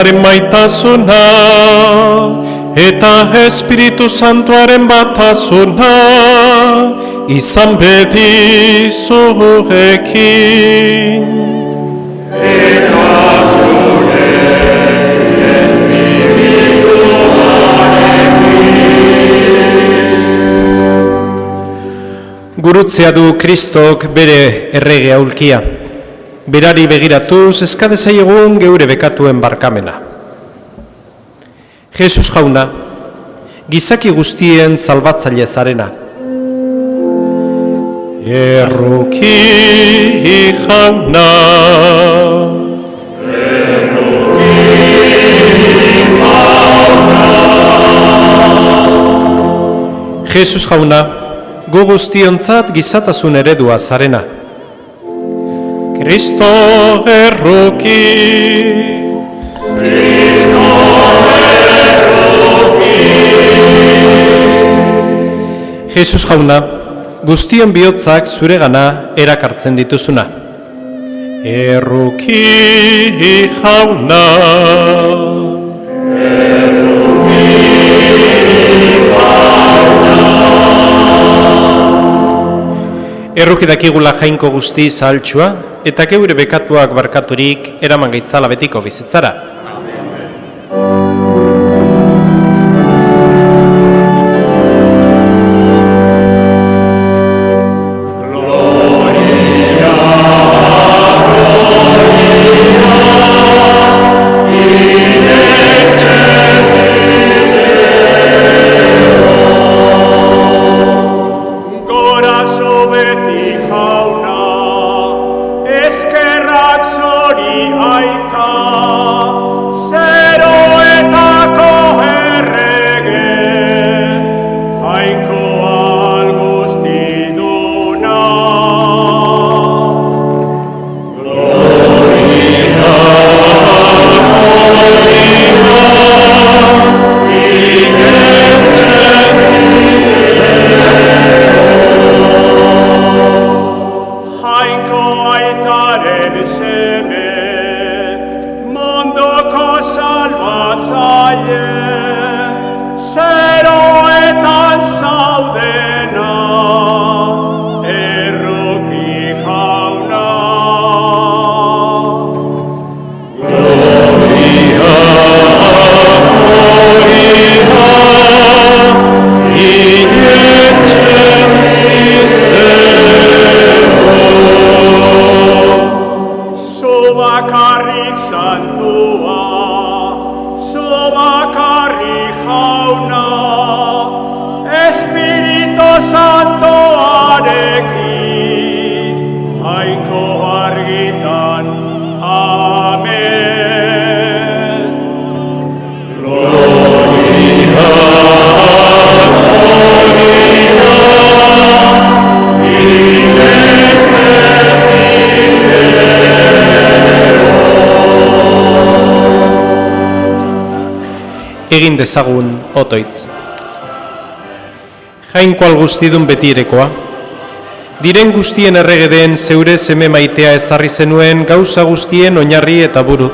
Maitasuna eta Espiritu Santuaren batasuna izan beti zurekin. Eta zure espirituarekin. Gurutzea du Kristok bere errege aulkia. Berari begiratuz eskadezaiegun geure bekatuen barkamena. Jesus jauna, gizaki guztien salbatzaile zarena. Erruki jauna. Jesus jauna, gu guztiontzat gizatasun eredua zarena. Cristo erruki, Cristo erruki. Jesus jauna, guztion bihotzak zuregana erakartzen dituzuna. Erruki jauna. Erruki jauna. Erruki dakigula jainko guzti zahaltsua, eta geure bekatuak barkaturik eraman gaitzala betiko bizitzara. Egin dezagun otoitz. Jainkoal guztidun betirekoa, diren guztien errege den zeure seme maitea ezarri zenuen gauza guztien oinarri eta buru.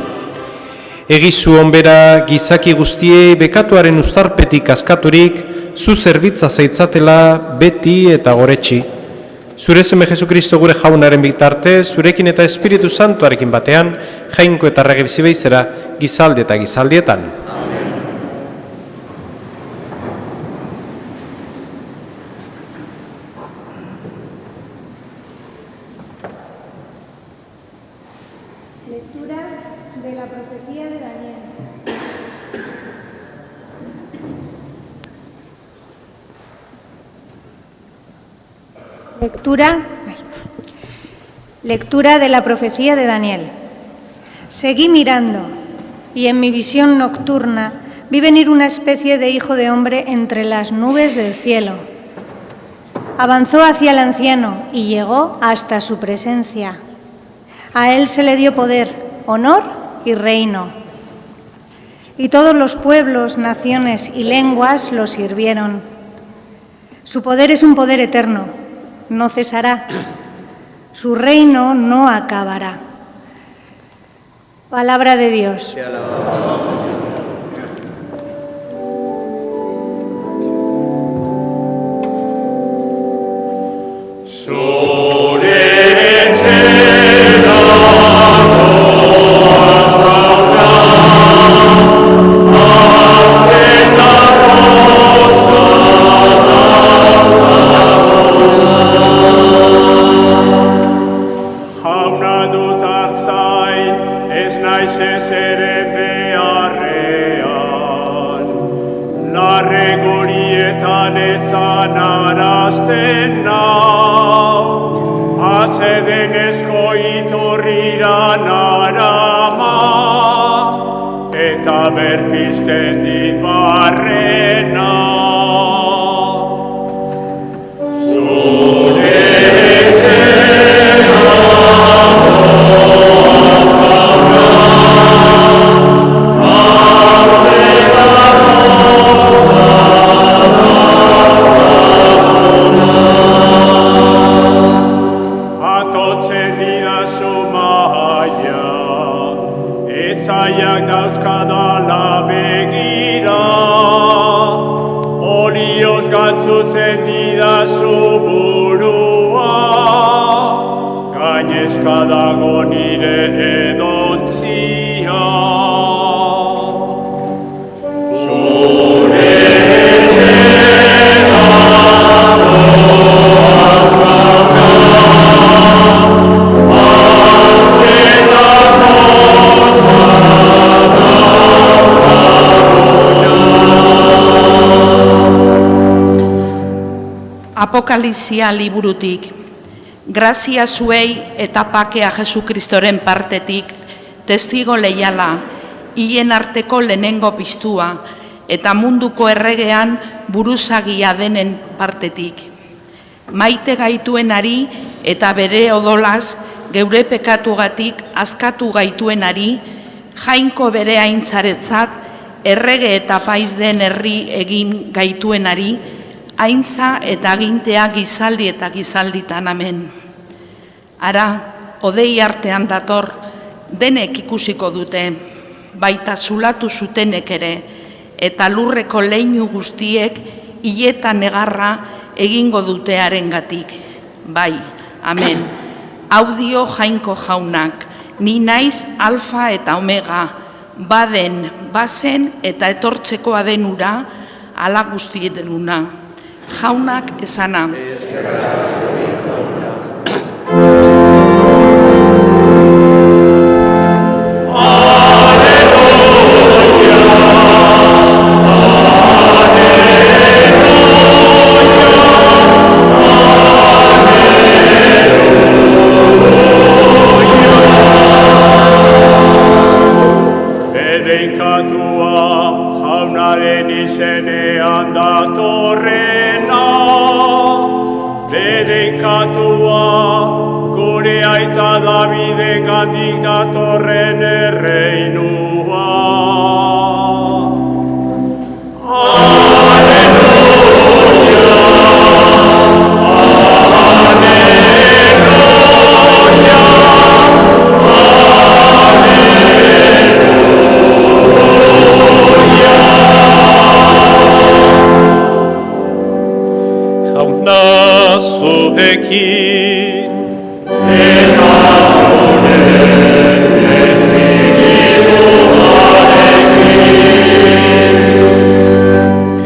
Egizu onbera gizaki guztiei bekatuaren uztarpetik askaturik, zu zerbitza zeitzatela beti eta goretsi. Zure seme Jesukristo gure jaunaren bitarte, zurekin eta Espiritu Santuarekin batean, jainko eta errege bizibeizera gizaldi eta gizaldietan. Lectura de la profecía de Daniel. Lectura de la profecía de Daniel. Seguí mirando, y en mi visión nocturna vi venir una especie de hijo de hombre entre las nubes del cielo. Avanzó hacia el anciano y llegó hasta su presencia. A él se le dio poder, honor y reino. Y todos los pueblos, naciones y lenguas lo sirvieron. Su poder es un poder eterno, no cesará. Su reino no acabará. Palabra de Dios. Apokalipsia liburutik, grazia zuei eta pakea Jesukristoren partetik, testigo leiala, hien arteko lehenengo piztua, eta munduko erregean buruzagia denen partetik. Maite gaituenari eta bere odolaz, geure pekatugatik askatu gaituenari, jainko bere aintzaretzat, errege eta paiz den herri egin gaituenari, aintza eta agintea gizaldi eta gizalditan, amen. Ara, odei artean dator, denek ikusiko dute, baita zulatu zutenek ere, eta lurreko leinu guztiek hiletan negarra egingo dute harengatik. Bai, amen. Audio jainko jaunak, ni naiz alfa eta omega, baden, bazen eta etortzekoa den ura, ala guztieteluna. Jaunak esana.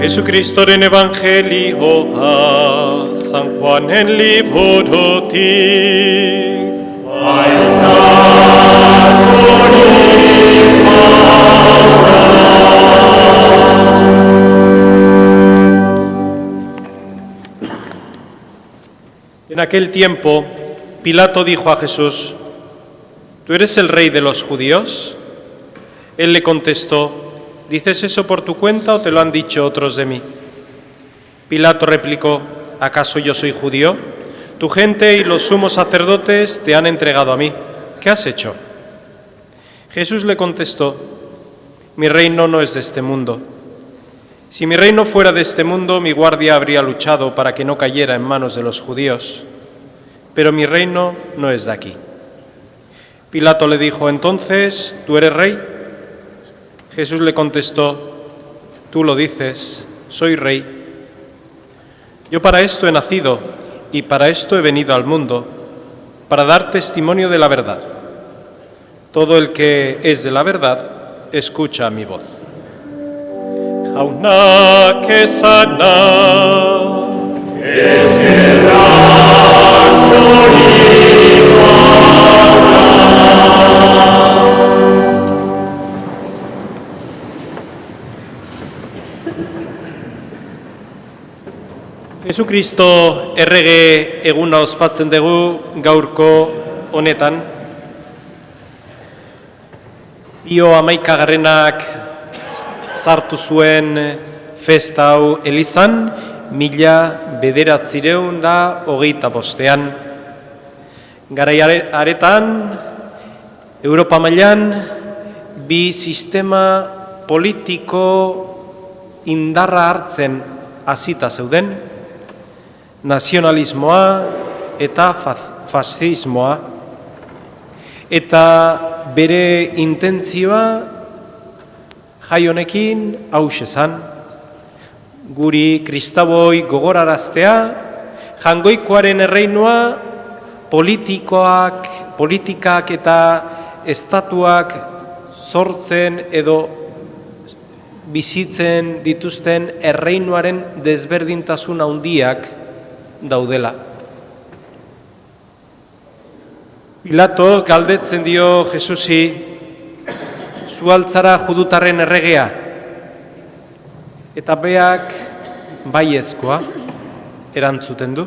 Jesucristoren evangelioa, San Juanen liburutik. En aquel tiempo, Pilato dijo a Jesús: ¿Tú eres el rey de los judíos? Él le contestó: ¿Dices eso por tu cuenta o te lo han dicho otros de mí? Pilato replicó: ¿Acaso yo soy judío? Tu gente y los sumos sacerdotes te han entregado a mí. ¿Qué has hecho? Jesús le contestó: Mi reino no es de este mundo. Si mi reino fuera de este mundo, mi guardia habría luchado para que no cayera en manos de los judíos. Pero mi reino no es de aquí. Pilato le dijo entonces, ¿tú eres rey? Jesús le contestó, tú lo dices, soy rey. Yo para esto he nacido y para esto he venido al mundo, para dar testimonio de la verdad. Todo el que es de la verdad, escucha mi voz. Jauna que sana. Jesukristo errege eguna ospatzen dugu gaurko honetan. Pio 11 sartu zuen festa hau elizan, 1925. Garai haretan, Europa mailan bi sistema politiko indarra hartzen hasita zeuden, nazionalismoa eta fascismoa, eta bere intentzioa jai honekin hauxe zan, guri kristauoi gogoraraztea, jangoikoaren erreinua politikak eta estatuak sortzen edo bizitzen dituzten erreinuaren desberdintasun handiak daudela. Pilato galdetzen dio Jesusi, zu altzara judutarren erregea, eta beak baiezkoa erantzuten du.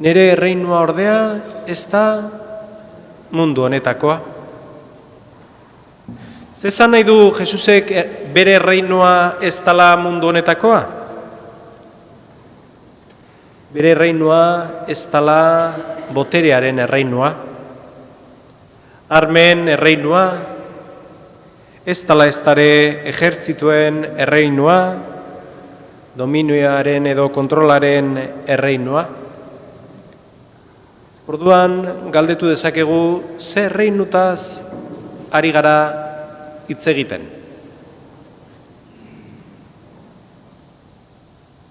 Nere erreinua ordea ez da mundu honetakoa. Zezan nahi du Jesusek bere erreinua ez dela mundu honetakoa? Bere erreinua ez dela boterearen erreinua, armen erreinua, ez dela eztare ejertzituen erreinua, dominioaren edo kontrolaren erreinua. Orduan galdetu dezakegu ze erreinutaz ari gara hitz egiten.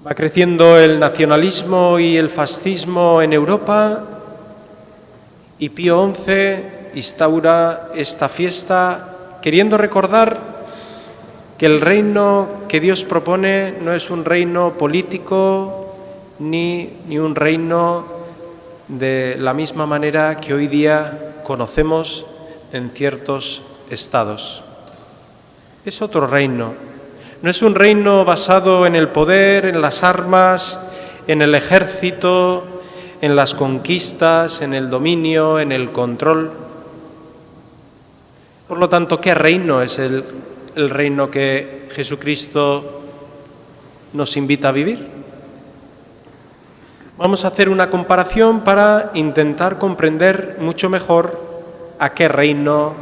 Va creciendo el nacionalismo y el fascismo en Europa y Pío XI instaura esta fiesta queriendo recordar que el reino que Dios propone no es un reino político ni un reino de la misma manera que hoy día conocemos en ciertos estados. Es otro reino. No es un reino basado en el poder, en las armas, en el ejército, en las conquistas, en el dominio, en el control. Por lo tanto, ¿qué reino es el reino que Jesucristo nos invita a vivir? Vamos a hacer una comparación para intentar comprender mucho mejor a qué reino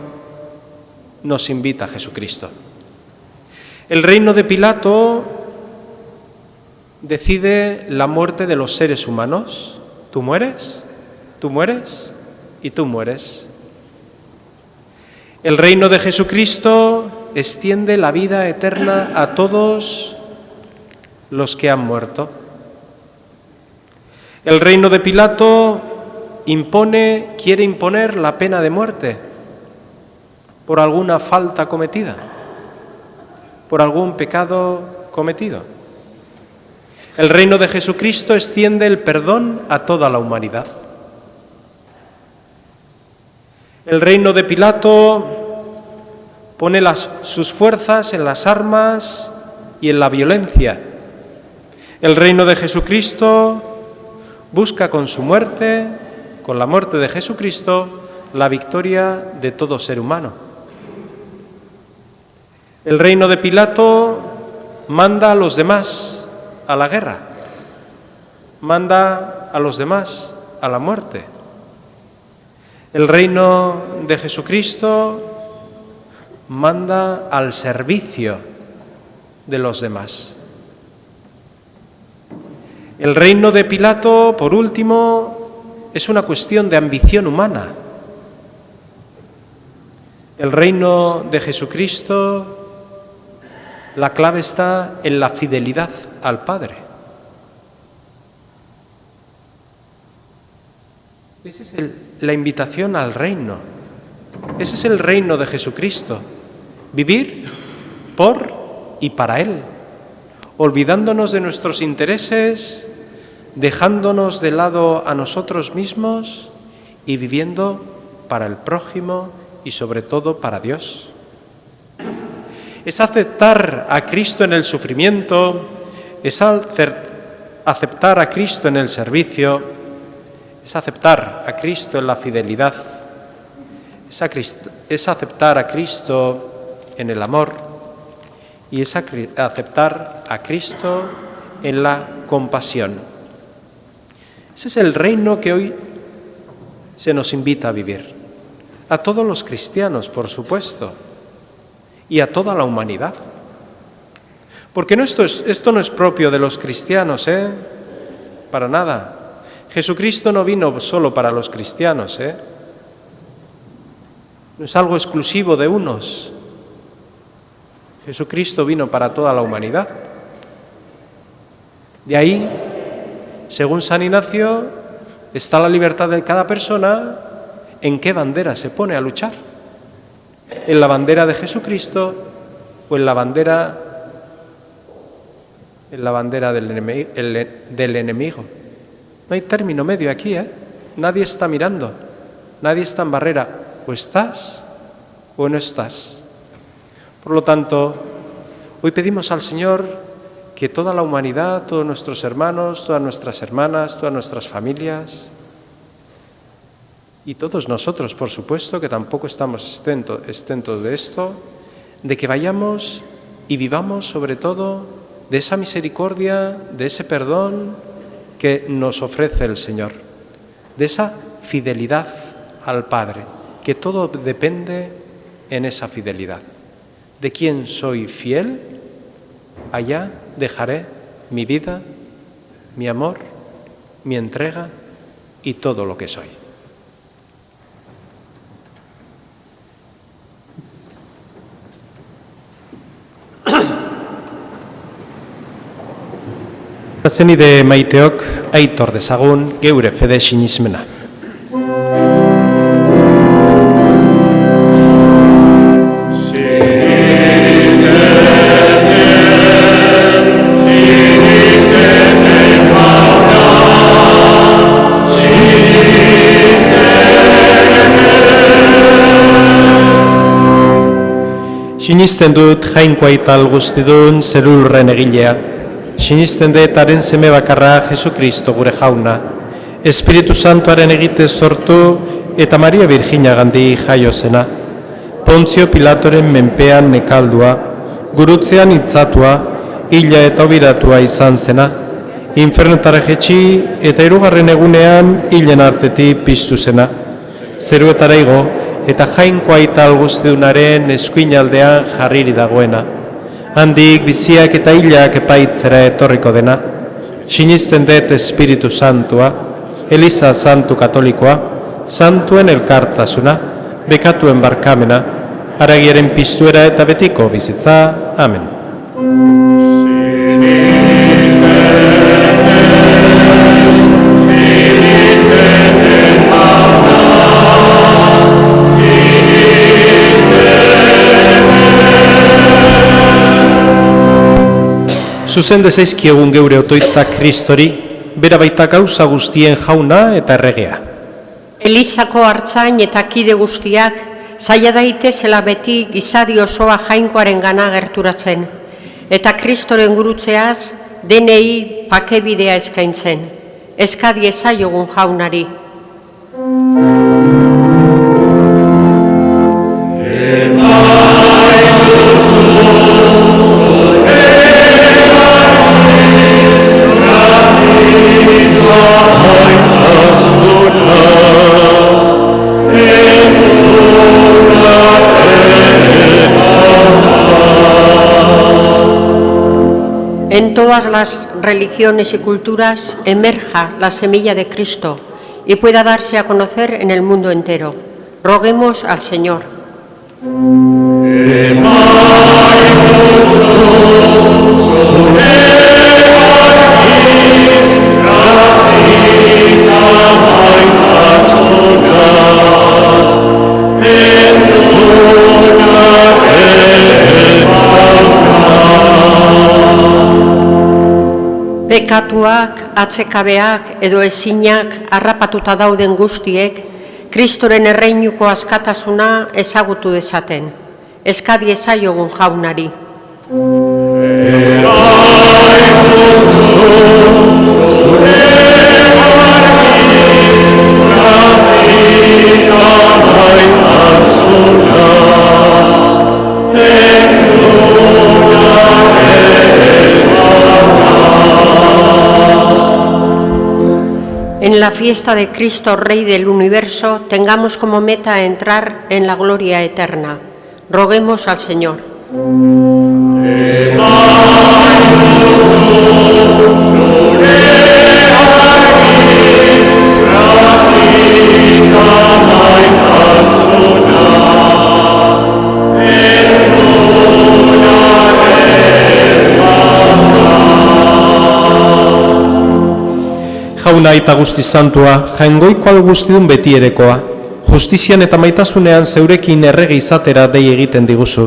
nos invita Jesucristo. El reino de Pilato decide la muerte de los seres humanos. Tú mueres y tú mueres. El reino de Jesucristo extiende la vida eterna a todos los que han muerto. El reino de Pilato quiere imponer la pena de muerte por alguna falta cometida, por algún pecado cometido. El reino de Jesucristo extiende el perdón a toda la humanidad. El reino de Pilato pone sus fuerzas en las armas y en la violencia. El reino de Jesucristo busca con su muerte, con la muerte de Jesucristo, la victoria de todo ser humano. El reino de Pilato manda a los demás a la guerra, manda a los demás a la muerte. El reino de Jesucristo manda al servicio de los demás. El reino de Pilato, por último, es una cuestión de ambición humana. El reino de Jesucristo, la clave está en la fidelidad al Padre. Esa es la invitación al reino. Ese es el reino de Jesucristo. Vivir por y para Él, olvidándonos de nuestros intereses, dejándonos de lado a nosotros mismos y viviendo para el prójimo y sobre todo para Dios. Es aceptar a Cristo en el sufrimiento, es aceptar a Cristo en el servicio, es aceptar a Cristo en la fidelidad, es aceptar a Cristo en el amor y es aceptar a Cristo en la compasión. Ese es el reino que hoy se nos invita a vivir. A todos los cristianos, por supuesto, y a toda la humanidad. Porque esto no es propio de los cristianos, para nada. Jesucristo no vino solo para los cristianos, no es algo exclusivo de unos. Jesucristo vino para toda la humanidad. De ahí, según San Ignacio, está la libertad de cada persona en qué bandera se pone a luchar. ¿En la bandera de Jesucristo o en la bandera del enemigo? No hay término medio aquí, Nadie está mirando, nadie está en barrera. O estás o no estás. Por lo tanto, hoy pedimos al Señor que toda la humanidad, todos nuestros hermanos, todas nuestras hermanas, todas nuestras familias y todos nosotros, por supuesto, que tampoco estamos exentos de esto, de que vayamos y vivamos sobre todo de esa misericordia, de ese perdón que nos ofrece el Señor, de esa fidelidad al Padre, que todo depende en esa fidelidad. ¿De quién soy fiel? Allá dejaré mi vida, mi amor, mi entrega y todo lo que soy. Zenide maiteok aitor dezagun geure fede sinismena. Sinisten dut jainkoa ital guztidun zerulren egilea. Sinisten dut haren seme bakarra Jesukristo gure jauna. Espiritu Santuaren egite sortu eta Maria Virginia gandi jaio zena. Pontzio Pilatoren menpean nekaldua, gurutzean itzatua, hila eta obiratua izan zena. Infernetara jetxi eta 3. egunean hilen artetik piztu zena. Zeruetara igo eta jainkoa ital guztidunaren eskuinaldean jarriri dagoena. Handik biziak eta hilak epaitzera etorriko dena. Sinisten dut Espiritu Santua, Eliza Santu Katolikoa, Santuen elkartasuna, bekatuen barkamena, haragiaren piztuera eta betiko bizitza. Amen. Zuzen dezaizkiegun geure otoitzak Kristori, bera baita gauza guztien jauna eta erregea. Elizako hartzain eta kide guztiak, zaila daitezela beti gizadi osoa jainkoaren gana gerturatzen, eta Kristoren gurutzeaz denei pakebidea eskaintzen. Eskadi ezaiogun jaunari. En todas las religiones y culturas emerja la semilla de Cristo y pueda darse a conocer en el mundo entero. Roguemos al Señor. Pekatuak, atsekabeak edo ezinak harrapatuta dauden guztiek, Kristoren erreinuko askatasuna ezagutu dezaten. Eska diezaiogun Jaunari. En la fiesta de Cristo, Rey del Universo, tengamos como meta entrar en la gloria eterna. Roguemos al Señor. Jauna eta guzti santua, jaingoiko guztidun beti erekoa, justizian eta maitasunean zeurekin errege izatera dei egiten diguzu.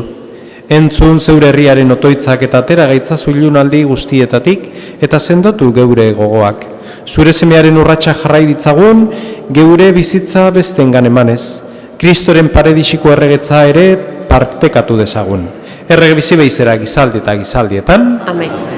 Entzun zeure herriaren otoitzak eta atera gaitzazu ilunaldi guztietatik eta sendotu geure gogoak. Zure semearen urratsa jarrai ditzagun, geure bizitza bestengan emanez. Kristoren paredisiko erregetza ere partekatu dezagun. Errege bizi beizera gizaldi eta gizaldietan. Amen.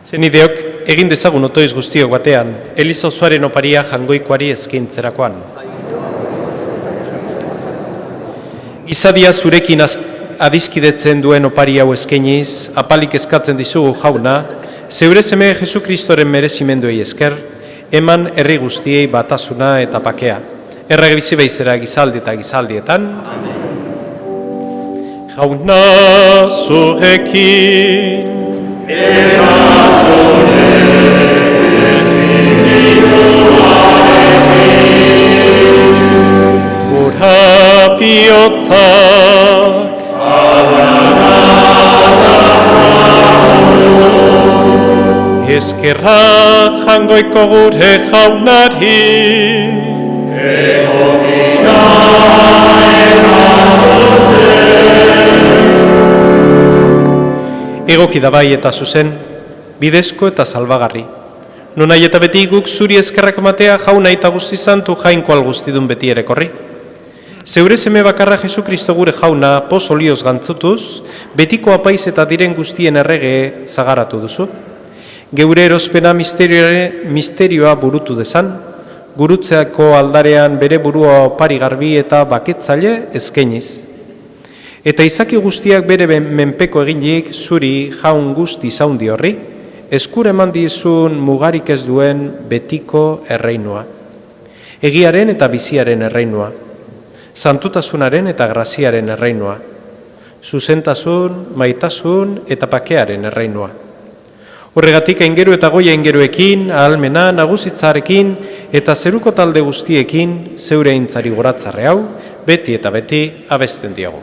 Zenideok, egin dezagun otoiz guztiok batean, Eliza osoaren oparia jangoikoari eskaintzerakoan. Gizadia zurekin adizkidetzen duen opari hau eskainiz, apalik eskatzen dizugu Jauna, zeure seme Jesu Kristoren merezimenduei esker, eman herri guztiei batasuna eta pakea. Errege bizi beizera gizaldi eta gizaldietan. Amen. Jauna zurekin. Gura pihotzak eskerra jangoiko gure jaunari. Egoki da bai eta zuzen, bidezko eta salbagarri. Nonai eta beti guk zuri eskerrak matea jauna eta guzti zantu jainko alguztidun beti erekorri. Zeure seme bakarra Jesu Kristo gure jauna pos olioz gantzutuz, betiko apaiz eta diren guztien errege zagaratu duzu. Geure erospena misterioa burutu dezan, gurutzeako aldarean bere burua opari garbi eta baketzaile ezkeiniz. Eta izaki guztiak bere menpeko eginik zuri jaun guzti zaundi horri, eskura eman dizun mugarik ez duen betiko erreinua. Egiaren eta biziaren erreinua. Santutasunaren eta graziaren erreinua. Zuzentasun, maitasun eta pakearen erreinua. Horregatik aingeru eta goia aingeruekin, ahalmena, nagusitzarekin eta zeruko talde guztiekin zeure aintzari goratzarre hau, beti eta beti abesten diogu.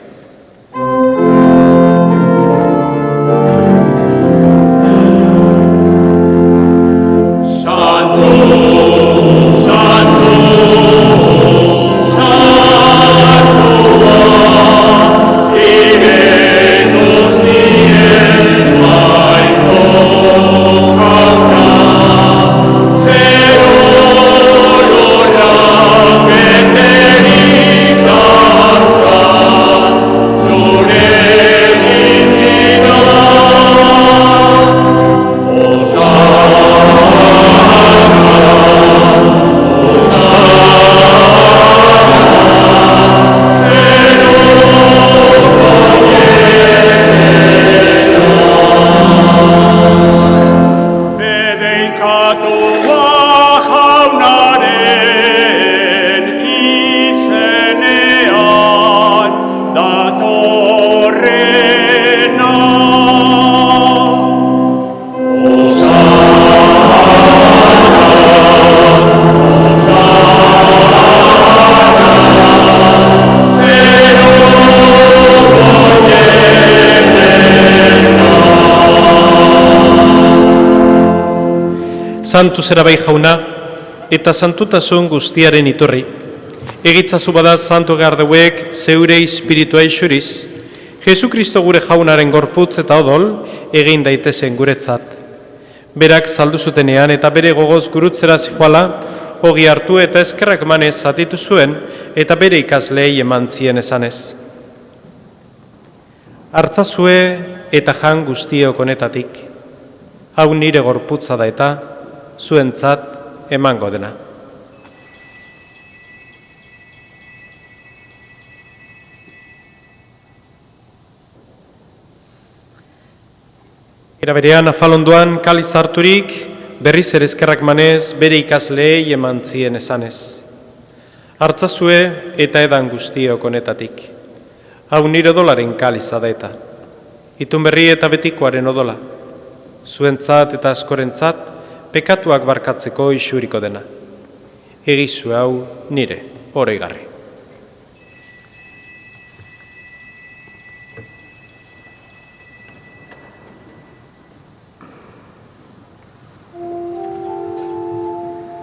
Santu zera bai jauna, eta santutasun guztiaren iturri. Egitzazu bada santu gardeuek zeure espiritua isuriz, Jesu Kristo gure jaunaren gorputz eta odol egin daitezen guretzat. Berak saldu zutenean eta bere gogoz gurutzera zijoala, ogi hartu eta eskerrak emanez zatitu zuen eta bere ikaslei eman zien esanez. Hartzazue eta jan guztiok honetatik, hau nire gorputza da eta zuentzat emango dena. Era berean afalondoan kaliz harturik, berriz ere eskerrak manez bere ikasleei eman zien esanez. Hartzazue eta edan guztiok honetatik, hau nire odolaren kaliza da eta, itun berri eta betikoaren odola, zuentzat eta askorentzat, pekatuak barkatzeko isuriko dena. Egizu hau nire, oroigarri.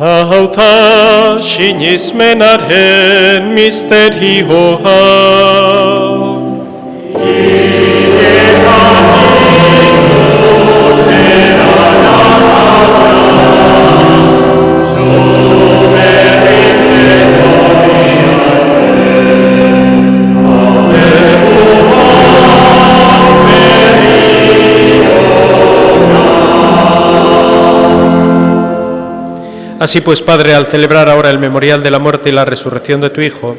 Hau da sinismenaren misterioa. Así pues, Padre, al celebrar ahora el memorial de la muerte y la resurrección de tu Hijo,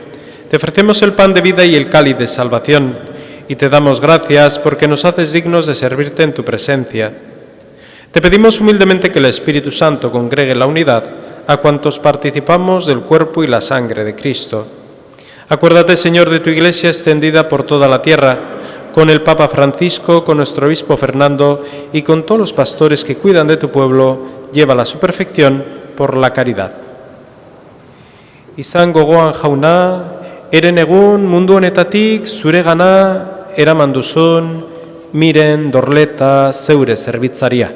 te ofrecemos el pan de vida y el cáliz de salvación, y te damos gracias porque nos haces dignos de servirte en tu presencia. Te pedimos humildemente que el Espíritu Santo congregue la unidad a cuantos participamos del cuerpo y la sangre de Cristo. Acuérdate, Señor, de tu Iglesia extendida por toda la tierra, con el Papa Francisco, con nuestro Obispo Fernando y con todos los pastores que cuidan de tu pueblo, llévala a su perfección por la caridad. Izan gogoan jauna, eren egun mundu honetatik zuregana eraman duzun miren dorleta zeure zerbitzaria.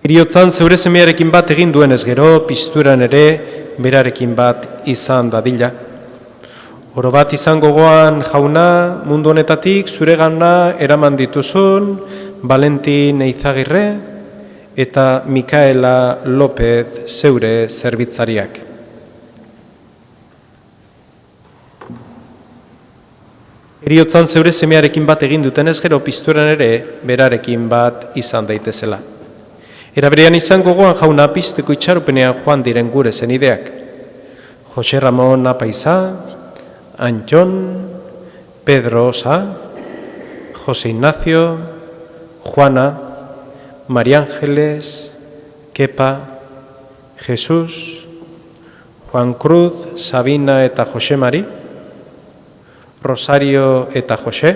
Heriotzan zeure semearekin bat egin duenez gero, pizturan ere berarekin bat izan dadila. Oro bat izan gogoan jauna, mundu honetatik zuregana eraman dituzun Valentin Eizagirre eta Mikaela López zeure zerbitzariak. Heriotzan zeure semearekin bat egin dutenez gero, pizturan ere berarekin bat izan daitezela. Era berean izan gogoan jauna pizteko itxaropenean joan diren gure zenideak. Jose Ramon Apaiza, Antxon, Pedro Osa, Jose Ignacio, Juana, María Ángeles, Kepa, Jesús, Juan Cruz, Sabina eta Jose Mari, Rosario eta Jose,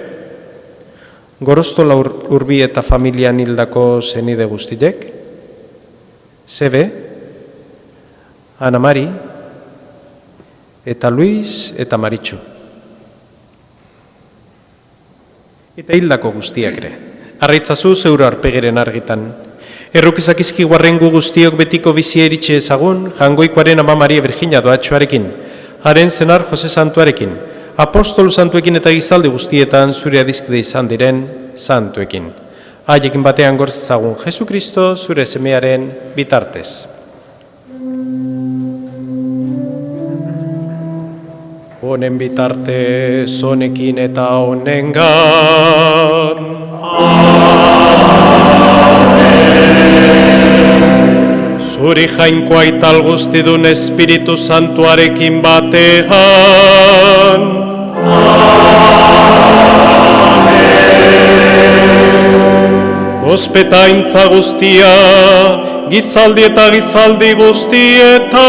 Gorostola Urbi eta familian hildako zenide guztiek, Sebe, Ana Mari, eta Luis eta Maritxu. Eta hildako guztiak ere. Arraitzazu zeure arpegeren argitan. Errukizak izkiguarrengu guztiok betiko bizia iritxe ezagun, Jangoikoaren ama Maria Virginia doatxoarekin, haren zenar Jose Santuarekin, apostolu santuekin eta gizalde guztietan zure adizkide izan diren santuekin. Haiekin batean gortzagun Jesu Kristo zure semearen bitartez. Honen bitarte zonekin eta honengan. Amen. Zuri jainkoa ital guztidun Espiritu Santuarekin bategan. Amen. Ospetaintza guztia, gizaldi eta gizaldi guztietan.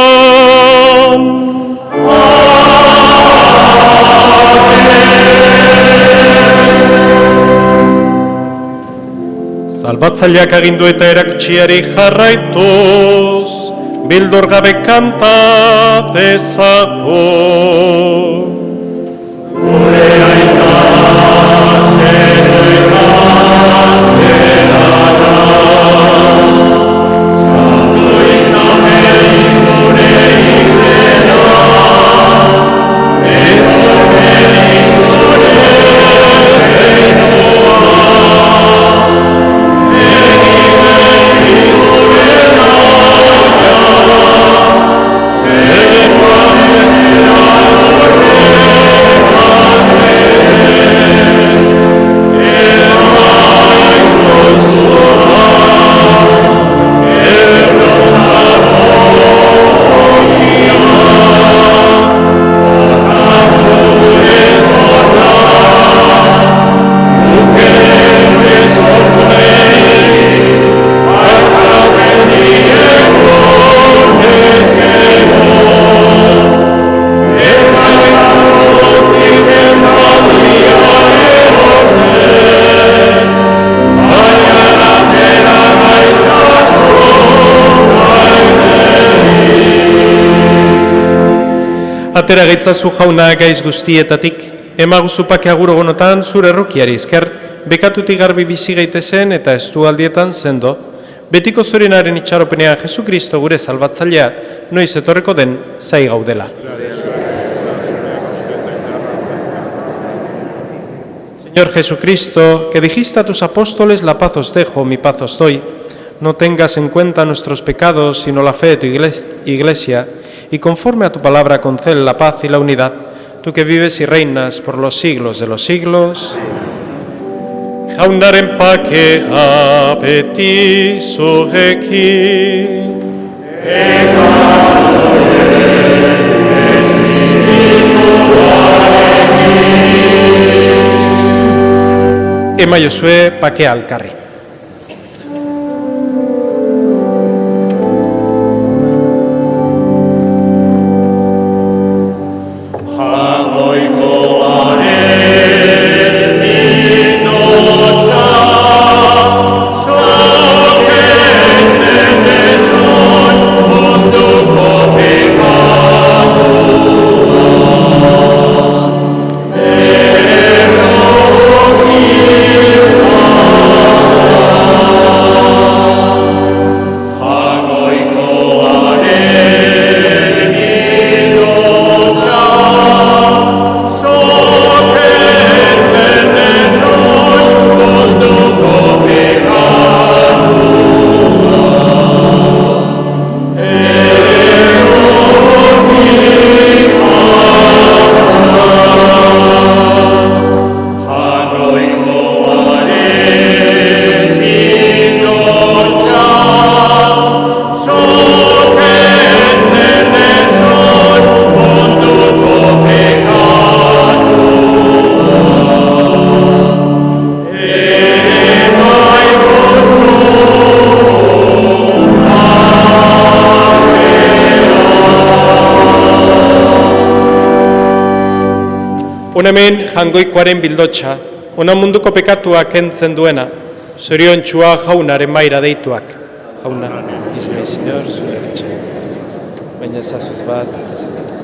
Salbatzaileak agindu eta erakutsiari jarraituz, bildur gabe kanta dezagun. Gure aita, zereka, zerara, santu izanei gure izena, etormenik zure reinoa. Atera gaitzazu jauna gaiz guztietatik, emaguzupak aguro gonotan zure errukiari esker, bekatutik garbi bizi gaitezen eta estu aldietan zendo, betiko zurenaren itxaropenean Jesu Kristo gure salbatzailea, noiz etorreko den zai gaudela. Señor Jesucristo, que dijiste a tus apóstoles, la paz os dejo, mi paz os doy, no tengas en cuenta nuestros pecados, sino la fe de tu iglesia, y conforme a tu palabra concede la paz y la unidad, tú que vives y reinas por los siglos de los siglos. Jaunaren pakea beti zurekin. Ema Josue pakea alkarri. Hona hemen jangoikoaren bildotxa, hona munduko pekatua kentzen duena, zorion txua jaunaren maira deituak. Jauna, iznai, Senyor, zure etxean zartzen. Baina ezazuz bat, eta zenatuko.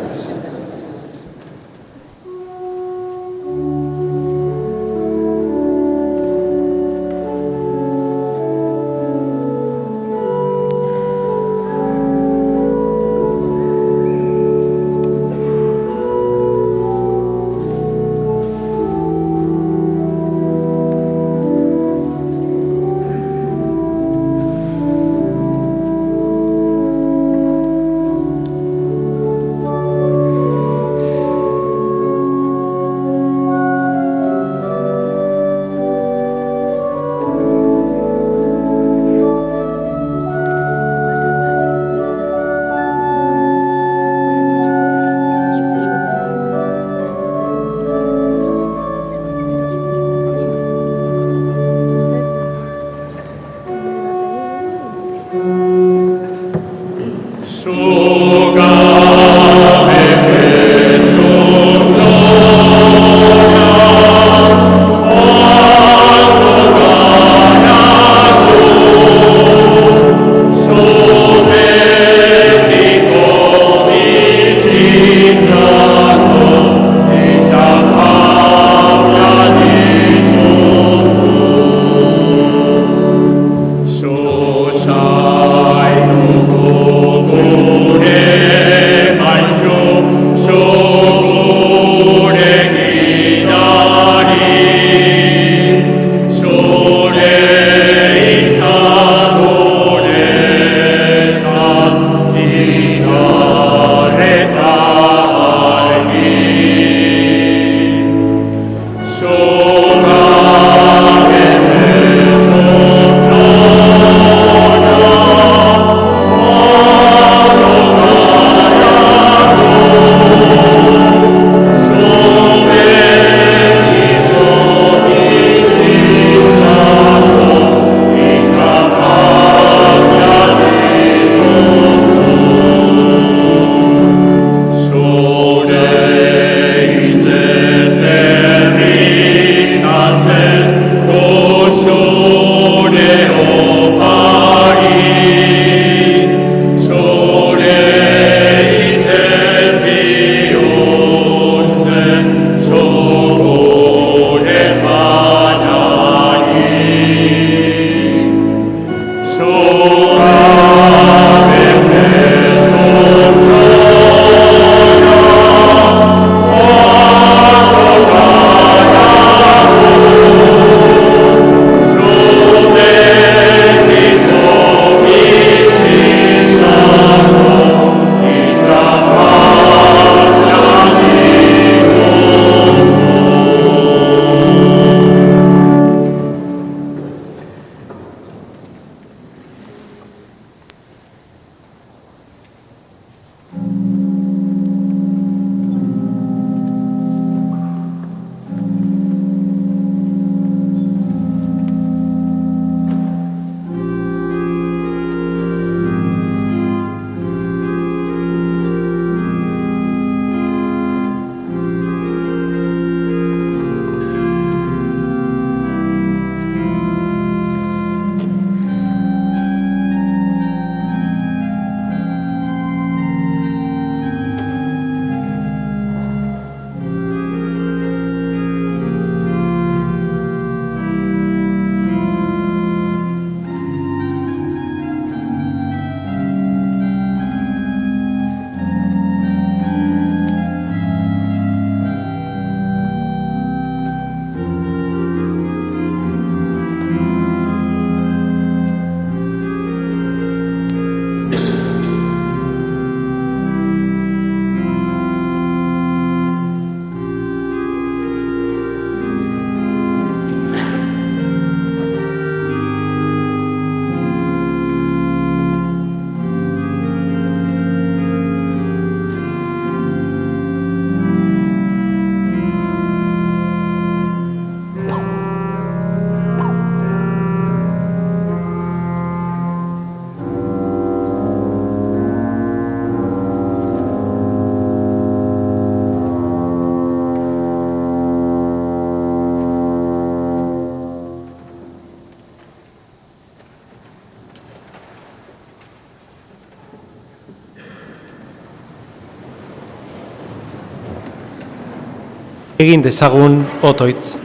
Egin dezagun otoitz.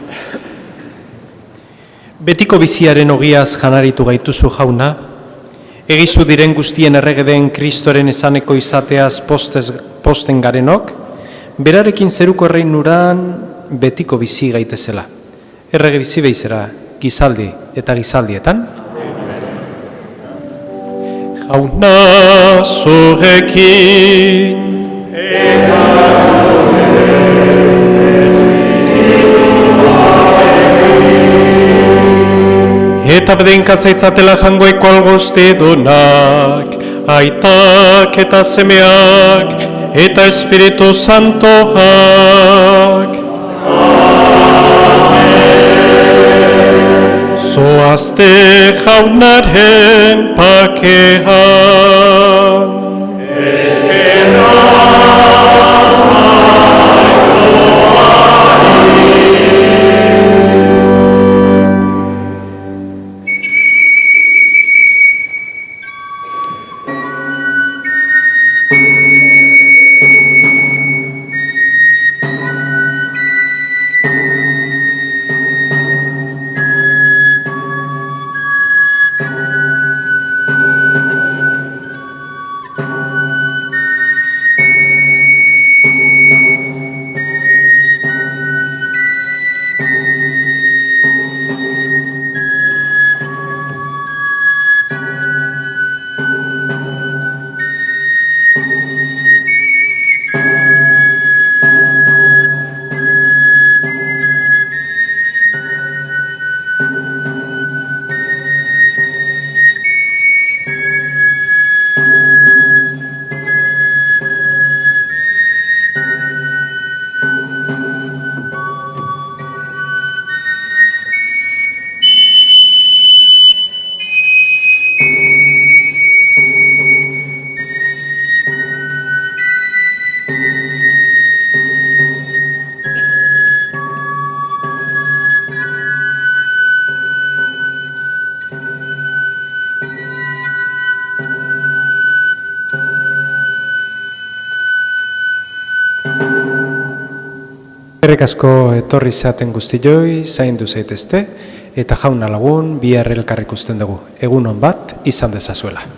Betiko biziaren ogiaz janaritu gaituzu jauna, egizu diren guztien erregeden Kristoren esaneko izateaz posten garenok, berarekin zeruko erreinuran betiko bizi gaitezela. Errege bizi behizera, gizaldi eta gizaldietan. Jauna zurekin eta bedenka zaitzatela jangoeko algozte donak, aitak eta semeak, eta Espiritu Santoak. Zoazte jaunaren pakean. Eskerrik asko etorri zaten guztioi, zaindu zaitezte, eta jauna lagun, bihar elkar ikusten dugu. Egun on bat izan dezazuela.